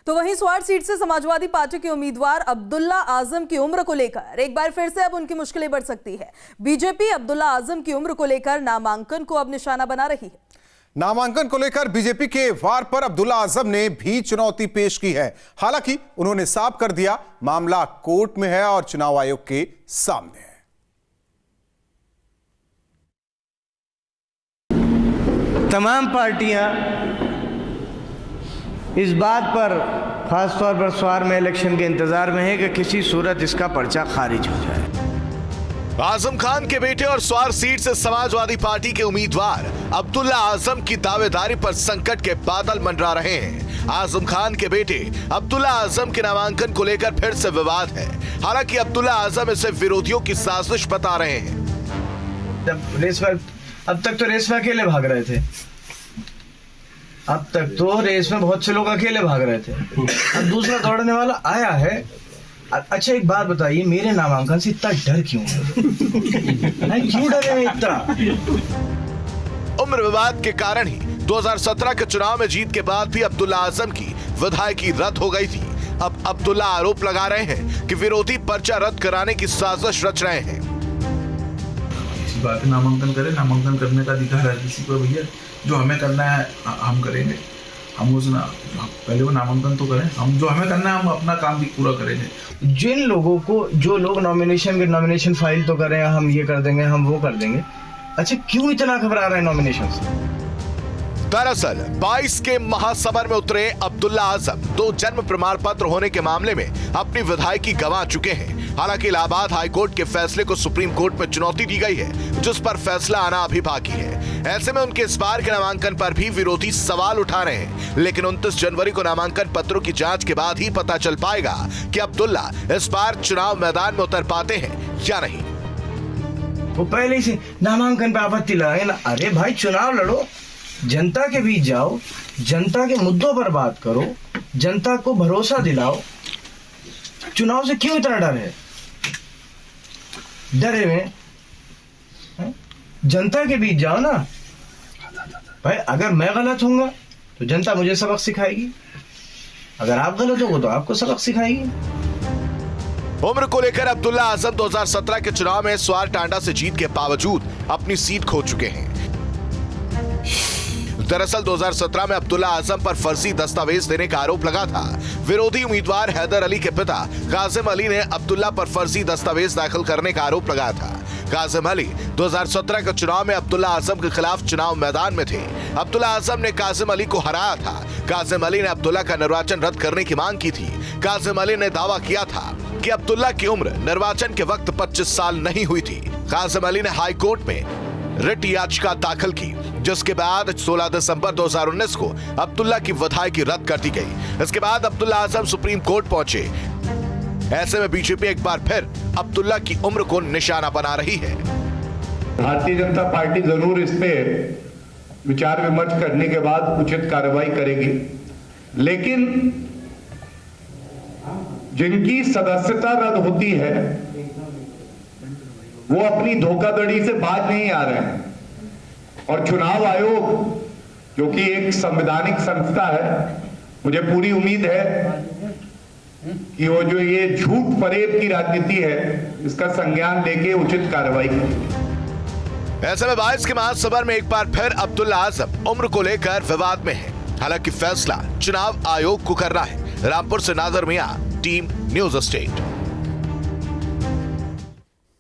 तो वहीं स्वार सीट से समाजवादी पार्टी के उम्मीदवार अब्दुल्ला आजम की उम्र को लेकर एक बार फिर से अब उनकी मुश्किलें बढ़ सकती है। बीजेपी अब्दुल्ला आजम की उम्र को लेकर नामांकन को अब निशाना बना रही है। नामांकन को लेकर बीजेपी के वार पर अब्दुल्ला आजम ने भी चुनौती पेश की है। हालांकि उन्होंने साफ कर दिया मामला कोर्ट में है और चुनाव आयोग के सामने है। तमाम पार्टियां इस बात पर खासतौर पर स्वार में इलेक्शन के इंतजार में है कि किसी सूरत इसका पर्चा खारिज हो जाए। आजम खान के बेटे और स्वार सीट से समाजवादी पार्टी के उम्मीदवार अब्दुल्ला आजम की दावेदारी पर संकट के बादल मंडरा रहे हैं। आजम खान के बेटे अब्दुल्ला आजम के नामांकन को लेकर फिर से विवाद है। हालांकि अब्दुल्ला आजम इसे विरोधियों की साजिश बता रहे हैं। अब तक तो रेस में अकेले भाग रहे थे। अब तक तो रेस में बहुत से लोग अकेले भाग रहे थे। अब दूसरा दौड़ने वाला आया है। अच्छा एक बात बताइए, मेरे नामांकन से इतना डर क्यों है? क्यों डरे हैं इतना? उम्र विवाद के कारण ही 2017 के चुनाव में जीत के बाद भी अब्दुल्ला आजम की विधायकी रद्द हो गई थी। अब अब्दुल्ला आरोप लगा रहे हैं कि विरोधी पर्चा रद्द कराने की साजिश रच रहे हैं। बात नामांकन करें, नामांकन करने का अधिकार है किसी को भैया। जो हमें करना है हम करेंगे। हम पहले वो नामांकन तो करें। हम जो हमें करना है हम अपना काम भी पूरा करेंगे। जिन लोगों को, जो लोग नॉमिनेशन फाइल तो करें, हम ये कर देंगे, हम वो कर देंगे। अच्छा क्यों इतना घबरा रहे हैं नॉमिनेशन से? दरअसल 22 के महासमर में उतरे अब्दुल्ला आजम 2 जन्म प्रमाण पत्र होने के मामले में अपनी विधायकी गंवा चुके हैं। हालांकि इलाहाबाद हाईकोर्ट के फैसले को सुप्रीम कोर्ट में चुनौती दी गई है, जिस पर फैसला आना अभी बाकी है। ऐसे में उनके इस बार के नामांकन पर भी विरोधी सवाल उठा रहे हैं। लेकिन 29 जनवरी को नामांकन पत्रों की जांच के बाद ही पता चल पाएगा कि अब्दुल्ला इस बार चुनाव मैदान में उतर पाते हैं या नहीं। वो पहले से नामांकन पे आपत्ति लगाए ना। अरे भाई चुनाव लड़ो, जनता के बीच जाओ, जनता के मुद्दों पर बात करो, जनता को भरोसा दिलाओ। चुनाव से क्यों इतना डर है? डरे में जनता के बीच जाओ ना भाई। अगर मैं गलत होऊंगा तो जनता मुझे सबक सिखाएगी, अगर आप गलत होगे तो आपको सबक सिखाएगी। उम्र को लेकर अब्दुल्ला आजम 2017 के चुनाव में स्वार टांडा से जीत के बावजूद अपनी सीट खो चुके हैं। दरअसल 2017 में अब्दुल्ला आजम पर फर्जी दस्तावेज देने का आरोप लगा था। विरोधी उम्मीदवार हैदर अली के पिता काजिम अली ने अब्दुल्ला पर फर्जी दस्तावेज दाखिल करने का आरोप लगाया था। काजिम अली 2017 के चुनाव में अब्दुल्ला आजम के खिलाफ चुनाव मैदान में थे। अब्दुल्ला आजम ने काजिम अली को हराया था। काजिम अली ने अब्दुल्ला का निर्वाचन रद्द करने की मांग की थी। काजिम अली ने दावा किया था कि अब्दुल्ला की उम्र निर्वाचन के वक्त 25 साल नहीं हुई थी। काजिम अली ने हाई कोर्ट में रिट याचिका दाखिल की, जिसके बाद 16 दिसंबर 2019 को अब्दुल्ला की विधायकी रद्द कर दी गई। इसके बाद अब्दुल्ला आजम सुप्रीम कोर्ट पहुंचे। ऐसे में बीजेपी एक बार फिर अब्दुल्ला की उम्र को निशाना बना रही है। भारतीय जनता पार्टी जरूर इस पे विचार विमर्श करने के बाद उचित कार्रवाई करेगी, लेकिन जिनकी सदस्यता रद्द होती है वो अपनी धोखाधड़ी से बाज नहीं आ रहे हैं। और चुनाव आयोग जो कि एक संवैधानिक संस्था है, मुझे पूरी उम्मीद है कि वो जो ये झूठ फरेब की राजनीति है इसका संज्ञान लेके उचित कार्रवाई करेगी। ऐसे में 22 के महासमर में एक बार फिर अब्दुल्ला आजम उम्र को लेकर विवाद में है। हालांकि फैसला चुनाव आयोग को करना है। रामपुर से नादर मियां, टीम न्यूज़ स्टेट।